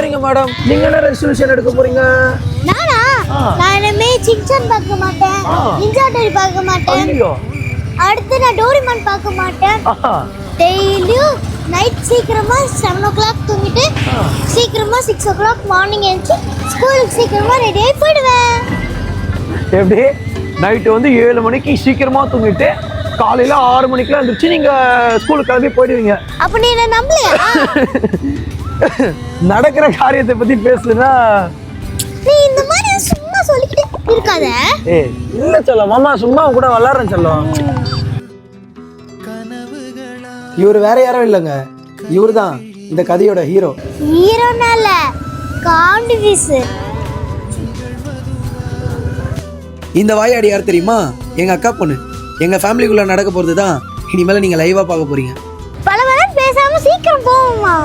சரிங்க மேடம், நீங்க என்ன ரெசல்யூஷன் எடுக்க போறீங்க? நானா? நான் இனிமே சின்சான் பார்க்க மாட்டேன், நிஞ்சா டோரி பார்க்க மாட்டேன். ஐயோ, அடுத்து நான் டோரிமான் பார்க்க மாட்டேன். டெய்லியும் நைட் சீக்கிரமா 7 o'clock தூங்கிட்டு சீக்கிரமா 6 o'clock மார்னிங் எழுந்து ஸ்கூலுக்கு சீக்கிரமா ரெடி ஆகி போயிடுவேன். எப்படி நைட்டு வந்து 7 மணிக்கு சீக்கிரமா தூங்கிட்டு காலையில 6 மணிக்கெல்லாம் எழுந்திரிச்சு நீங்க ஸ்கூலுக்கு கிளம்பி போயிடுவீங்க. அப்ப நீ என்ன நம்பலையா? நடக்கிற காரியத்தை பத்தி பேசுனா நீ இந்த மாதிரி சும்மா சொல்லிக்கிட்டே இருக்காத. ஏய் இல்ல சொல்ல மாமா, சும்மா கூட விளையாடுறேன் சொல்லும். இவர் வேற யாரும் இல்லைங்க, இவர் தான் இந்த கதையோட ஹீரோ. ஹீரோனால comedy piece. இந்த வாயாடி யார் தெரியுமா? எங்க அக்கா பொண்ணு. எங்க ஃபேமிலிக்குள்ள நடக்க போறது தான் இனிமேல நீங்க லைவா பார்க்க போறீங்க. பல பேசாம சீக்கிரம் போவோமா?